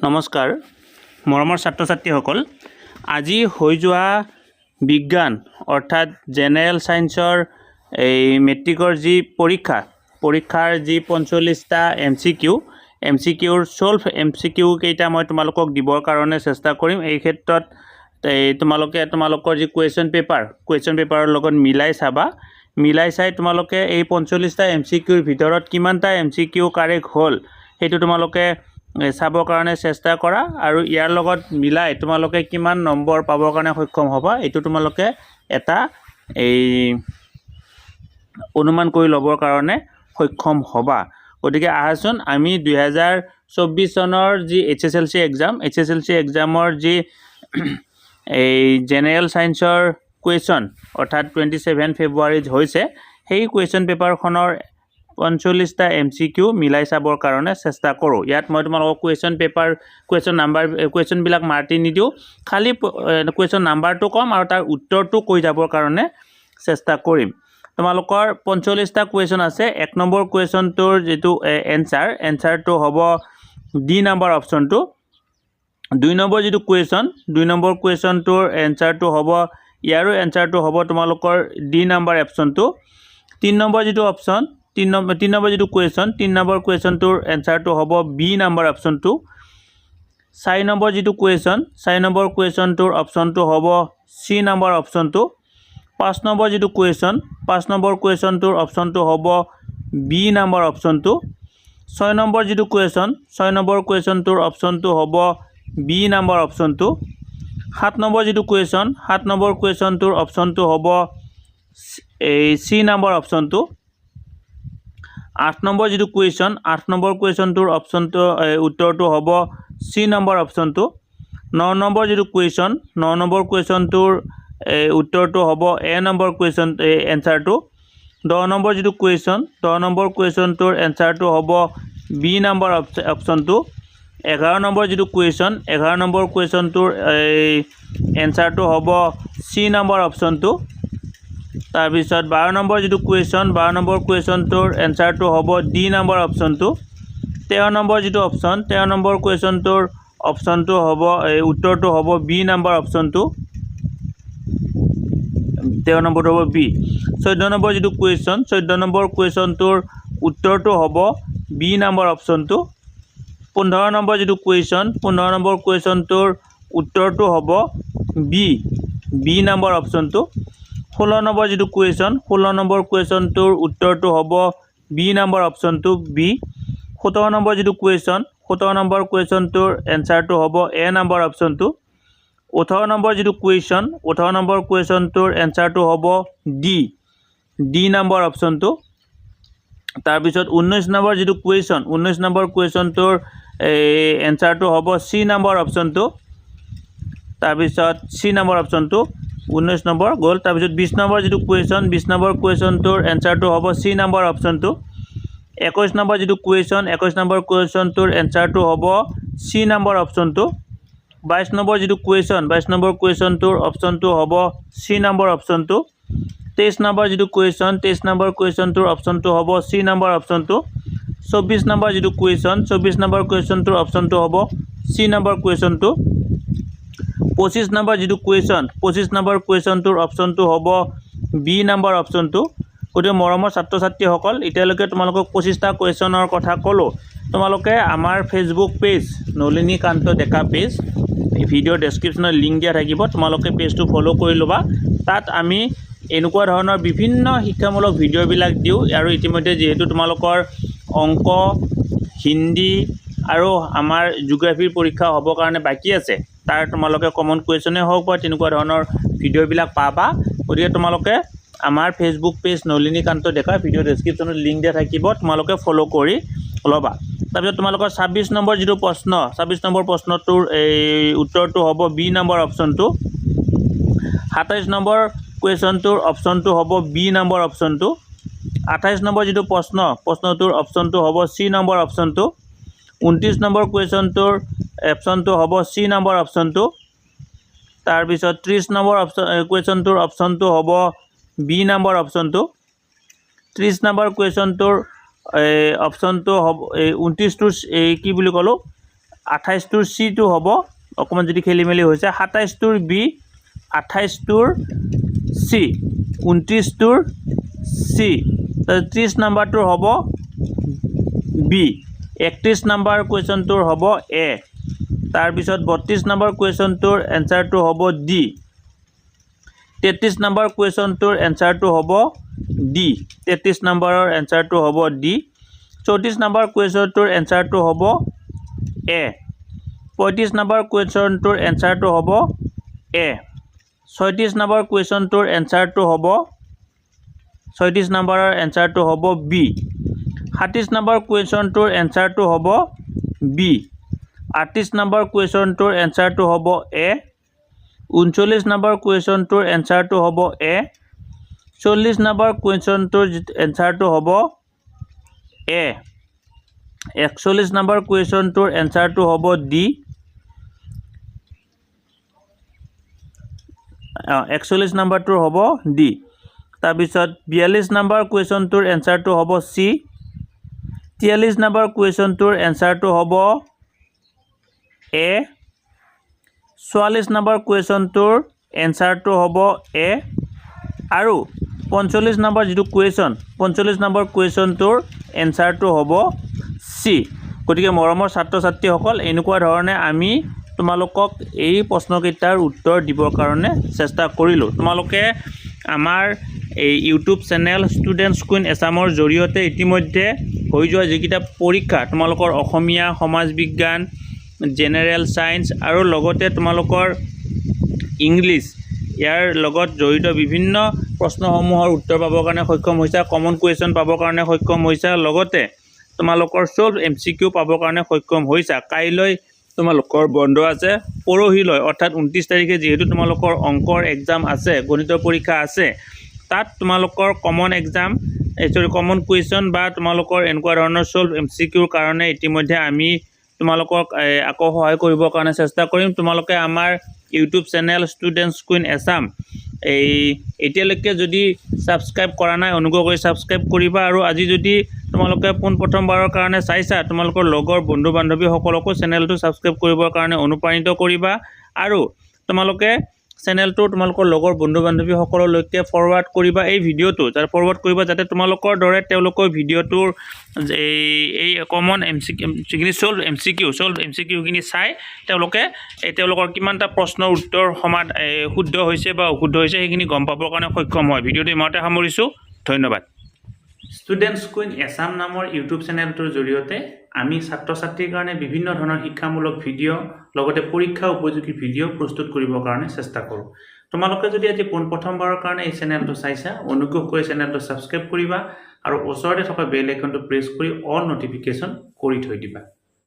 নমস্কাৰ মৰমৰ ছাত্ৰ ছাত্ৰীসকল আজি হৈ যোৱা বিজ্ঞান অৰ্থাৎ জেনেৰেল সায়েন্সৰ এই মেট্ৰিকৰ যি পৰীক্ষাৰ যি 45টা এমচিকিউৰ সলভ এমচিকিউ কেইটা মই তোমালোকক দিবৰ কাৰণে চেষ্টা কৰিম। এই ক্ষেত্ৰত তোমালোকৰ যি কুৱেশ্যন পেপাৰৰ লগত মিলাই চাই তোমালোকে এই 45টা এমচিকিউৰ ভিতৰত কিমানটা এমচিকিউ কাৰেক্ট হ'ল সেইটো তোমালোকে চাবৰ কাৰণে চেষ্টা কৰা আৰু ইয়াৰ লগত মিলাই তোমালোকে কিমান নম্বৰ পাবৰ কাৰণে সক্ষম হ'বা এইটো তোমালোকে এটা এই অনুমান কৰি ল'বৰ কাৰণে সক্ষম হ'বা। গতিকে আহাচোন আমি 2024 চনৰ যি HSLC এক্সামৰ যি এই জেনেৰেল সায়েন্সৰ কুৱেশ্যন অৰ্থাৎ 27 ফেব্ৰুৱাৰীত হৈছে সেই কুৱেশ্যন পেপাৰখনৰ 45টা এমচিকিউ মিলাই চাবৰ কাৰণে চেষ্টা কৰোঁ। ইয়াত মই তোমালোকক কুৱেশ্যনবিলাক মাৰ্টি নিদিওঁ, খালি কুৱেশ্যন নাম্বাৰটো ক'ম আৰু তাৰ উত্তৰটো কৈ যাবৰ কাৰণে চেষ্টা কৰিম। তোমালোকৰ 45টা কুৱেশ্যন আছে। 1 নম্বৰ কুৱেশ্যনটোৰ যিটো এনচাৰটো হ'ব ডি নম্বৰ অপশ্যনটো। 2 নম্বৰ যিটো দুই নম্বৰ কুৱেশ্যনটোৰ এনচাৰটো হ'ব ইয়াৰো এনচাৰটো হ'ব তোমালোকৰ ডি নম্বৰ অপশ্যনটো। 3 নম্বৰ যিটো অপশ্যন 3 নম্বৰ যিটো কুৱেশ্যনটোৰ এনচাৰটো হ'ব বি নম্বৰ অপশ্যনটো। 4 নম্বৰ যিটো কুৱেশ্যনটোৰ অপশ্যনটো হ'ব চি নম্বৰ অপশ্যনটো। 5 নম্বৰ যিটো কুৱেশ্যনটোৰ অপশ্যনটো হ'ব বি নম্বৰ অপশ্যনটো। 6 নম্বৰ যিটো কুৱেশ্যনটোৰ অপশ্যনটো হ'ব বি নম্বৰ অপশ্যনটো। 7 নম্বৰ যিটো কুৱেশ্যনটোৰ অপশ্যনটো হ'ব এই চি নম্বৰ অপশ্যনটো। 8 নম্বৰ যিটো কুৱেশ্যনটোৰ উত্তৰটো হ'ব চি নম্বৰ অপশ্যনটো। 9 নম্বৰ যিটো কুৱেশ্যনটোৰ উত্তৰটো হ'ব এ নম্বৰ এনচাৰটো। 10 নম্বৰ যিটো কুৱেশ্যনটোৰ এনচাৰটো হ'ব বি নম্বৰ অপশ্যনটো। 11 নম্বৰ যিটো কুৱেশ্যনটোৰ এনচাৰটো হ'ব চি নম্বৰ অপশ্যনটো। তাৰপিছত 12 নম্বৰ যিটো কুৱেশ্যনটোৰ এনচাৰটো হ'ব ডি নম্বৰ অপশ্যনটো। 13 নম্বৰ যিটো কুৱেশ্যনটোৰ অপশ্যনটো হ'ব উত্তৰটো হ'ব বি নম্বৰ অপশ্যনটো। 13 নম্বৰটো হ'ব বি। 14 নম্বৰ যিটো কুৱেশ্যনটোৰ উত্তৰটো হ'ব বি নম্বৰ অপশ্যনটো। 15 নম্বৰ যিটো কুৱেশ্যনটোৰ উত্তৰটো হ'ব বি নম্বৰ অপশ্যনটো। 16 নম্বৰ যিটো কুৱেশ্যনটোৰ উত্তৰটো হ'ব বি নম্বৰ অপশ্যনটো বি। 17 নম্বৰ যিটো কুৱেশ্যনটোৰ এনচাৰটো হ'ব এ নম্বৰ অপশ্যনটো। 18 নম্বৰ যিটো কুৱেশ্যনটোৰ এনচাৰটো হ'ব ডি নম্বৰ অপশ্যনটো। তাৰপিছত 19 নম্বৰ যিটো কুৱেশ্যনটোৰ এনচাৰটো হ'ব চি নম্বৰ অপশ্যনটো। তাৰপিছত চি নম্বৰ অপশ্যনটো 19 নম্বৰ গ'ল। তাৰপিছত 20 নম্বৰ যিটো কুৱেশ্যনটোৰ এনচাৰটো হ'ব চি নম্বৰ অপশ্যনটো। 21 নম্বৰ যিটো কুৱেশ্যনটোৰ এনচাৰটো হ'ব চি নম্বৰ অপশ্যনটো। 22 নম্বৰ যিটো কুৱেশ্যনটোৰ অপশ্যনটো হ'ব চি নম্বৰ অপশ্যনটো। 23 নম্বৰ যিটো কুৱেশ্যনটোৰ অপশ্যনটো হ'ব চি নম্বৰ অপশ্যনটো। 24 নম্বৰ যিটো কুৱেশ্যনটোৰ অপশ্যনটো হ'ব চি নম্বৰ কুৱেশ্যনটো। 25 নম্বৰ যিটো কুৱেশ্যনটোৰ অপশ্যনটো হ'ব বি নম্বৰ অপশ্যনটো। গতিকে মৰমৰ ছাত্ৰ ছাত্ৰীসকল এতিয়ালৈকে তোমালোকক 25টা কুৱেশ্যনৰ কথা ক'লোঁ। তোমালোকে আমাৰ ফেচবুক পেজ নলিনীকান্ত ডেকা পেজ ভিডিঅ' ডেছক্ৰিপশ্যনত লিংক দিয়া থাকিব, তোমালোকে পেজটো ফ'ল' কৰি ল'বা। তাত আমি এনেকুৱা ধৰণৰ বিভিন্ন শিক্ষামূলক ভিডিঅ'বিলাক দিওঁ আৰু ইতিমধ্যে যিহেতু তোমালোকৰ অংক, হিন্দী আৰু আমাৰ জিঅ'গ্ৰাফীৰ পৰীক্ষা হ'বৰ কাৰণে বাকী আছে, তাৰ তোমালোকে কমন কুৱেশ্যনেই হওক বা তেনেকুৱা ধৰণৰ ভিডিঅ'বিলাক পাবা। গতিকে তোমালোকে আমাৰ ফেচবুক পেজ নলিনীকান্ত ডেকা ভিডিঅ' ডেছক্ৰিপশ্যনত লিংক দিয়া থাকিব, তোমালোকে ফ'ল' কৰি ল'বা। তাৰপিছত তোমালোকৰ 26 নম্বৰ যিটো প্ৰশ্নটোৰ এই উত্তৰটো হ'ব বি নম্বৰ অপশ্যনটো। 27 নম্বৰ কুৱেশ্যনটোৰ অপশ্যনটো হ'ব বি নম্বৰ অপশ্যনটো। 28 নম্বৰ যিটো প্ৰশ্নটোৰ অপশ্যনটো হ'ব চি নম্বৰ অপশ্যনটো। 29 নম্বৰ কুৱেশ্যনটোৰ অপশ্যনটো হ'ব চি নম্বৰ অপশ্যনটো। তাৰপিছত 30 নম্বৰ কুৱেশ্যনটোৰ অপশ্যনটো হ'ব বি নম্বৰ অপশ্যনটো। 30 নম্বৰ কুৱেশ্যনটোৰ অপশ্যনটো হ'ব 29টোৰ কি বুলি ক'লোঁ 28টোৰ C টো হ'ব অকমান যদি খেলিমেলি হৈছে 27টোৰ B 28টোৰ C 29টোৰ C 30 নম্বৰটোৰ হ'ব B 31 নম্বৰ কুৱেশ্যনটোৰ হ'ব A তাৰ পিছত 32 নম্বৰ কুৱেশ্যনটোৰ এনসাৰটো হ'ব D 33 নম্বৰ কুৱেশ্যনটোৰ এনসাৰটো হ'ব D 33 নম্বৰৰ এনসাৰটো হ'ব D 34 নম্বৰ কুৱেশ্যনটোৰ এনসাৰটো হ'ব A 35 নম্বৰ কুৱেশ্যনটোৰ এনসাৰটো হ'ব A 36 নম্বৰ কুৱেশ্যনটোৰ এনসাৰটো হ'ব 36 নম্বৰৰ এনসাৰটো হ'ব B 37 নম্বৰ কুৱেশ্যনটোৰ এনসাৰটো হ'ব B 38 নম্বৰ কুৱেশ্যনটোৰ এনসাৰটো হ'ব A 39 নম্বৰ কুৱেশ্যনটোৰ এনসাৰটো হ'ব A 40 নম্বৰ কুৱেশ্যনটোৰ এনসাৰটো হ'ব A 41 নম্বৰ কুৱেশ্যনটোৰ এনসাৰটো হ'ব D 41 নম্বৰটোৰ হ'ব D তাৰ পিছত 42 নম্বৰ কুৱেশ্যনটোৰ এনসাৰটো হ'ব C 43 নম্বৰ কুৱেশ্যনটোৰ এনসাৰটো হ'ব A 44 নম্বৰ কুৱেশ্যনটোৰ এনসাৰটো হ'ব A আৰু 45 নম্বৰ যেটো কুৱেশ্যন 45 নম্বৰ কুৱেশ্যনটোৰ এনসাৰটো হ'ব C গতিকে মৰমৰ ছাত্ৰ ছাত্ৰীসকল এনেকুৱা ধৰণে আমি তোমালোকক এই প্ৰশ্নকেইটাৰ উত্তৰ দিবৰ কাৰণে চেষ্টা কৰিলো তোমালোকে আমাৰ এই ইউটিউব চেনেল ষ্টুডেণ্টছ কুইন এছামৰ জৰিয়তে ইতিমধ্যে হৈ যোৱা যিকিটা পৰীক্ষা তোমালোকৰ অসমীয়া সমাজ বিজ্ঞান জেনাৰেল সায়েন্স আৰু লগতে তোমালোকৰ ইংলিছ ইয়াৰ লগত জড়িত বিভিন্ন প্ৰশ্নসমূহৰ উত্তৰ পাবৰ কাৰণে সক্ষম হৈছে কমন কুৱেশ্যন পাবৰ কাৰণে সক্ষম হৈছে লগতে তোমালোকৰ সলভ এমসিকিউ পাবৰ কাৰণে সক্ষম হৈছে কাইলৈ তোমালোকৰ বন্ধ আছে পৰহিলৈ অৰ্থাৎ 29 তাৰিখে যেহেতু তোমালোকৰ অংকৰ এক্সাম আছে গণিতৰ পৰীক্ষা আছে তাত তোমালোকৰ কমন এক্সাম কমন কুৱেশ্যন বা তোমালোকৰ এনেকুৱা ধৰণৰ সলভ এমসিকিউৰ কাৰণে ইতিমধ্যে আমি তোমালোকক আকৌ সহায় কৰিবৰ কাৰণে চেষ্টা কৰিম তোমালোকে আমাৰ YouTube channel students queen Assam এতিয়ালৈকে যদি সাবস্ক্ৰাইব কৰা নাই অনুগ্ৰহ কৰি সাবস্ক্ৰাইব কৰিবা আৰু আজি যদি তোমালোকে প্ৰথমবাৰৰ কাৰণে চাইছা তোমালোকৰ লগৰ বন্ধু বান্ধৱীসকলকো চেনেলটো সাবস্ক্ৰাইব কৰিবৰ কাৰণে অনুপ্ৰাণিত কৰিবা আৰু তোমালোকে চেনেলটো তোমালোকৰ লগৰ বন্ধু বান্ধৱীসকললৈকে ফৰৱাৰ্ড কৰিবা এই ভিডিঅ'টো যাতে ফৰৱাৰ্ড কৰিবা যাতে তোমালোকৰ দৰে তেওঁলোকৰ ভিডিঅ'টোৰ এই কমন এমসিকিউ সলভ এমসিকিউখিনি চাই তেওঁলোকৰ কিমানটা প্ৰশ্নৰ উত্তৰ শুদ্ধ হৈছে বা অশুদ্ধ হৈছে সেইখিনি গম পাবৰ কাৰণে সক্ষম হয় ভিডিঅ'টো ইমানতে সামৰিছোঁ ধন্যবাদ ষ্টুডেণ্টছ কুইন এছাম নামৰ ইউটিউব চেনেলটোৰ জৰিয়তে আমি ছাত্ৰ ছাত্ৰীৰ কাৰণে বিভিন্ন ধৰণৰ শিক্ষামূলক ভিডিঅ' লগতে পৰীক্ষা উপযোগী ভিডিঅ' প্ৰস্তুত কৰিবৰ কাৰণে চেষ্টা কৰোঁ তোমালোকে যদি আজি প্ৰথমবাৰৰ কাৰণে এই চেনেলটো চাইছা অনুগ্ৰহ কৰি চেনেলটো সাবস্ক্ৰাইব কৰিবা আৰু ওচৰতে থকা বেল আইকনটো প্ৰেছ কৰি অল নটিফিকেশ্যন কৰি থৈ দিবা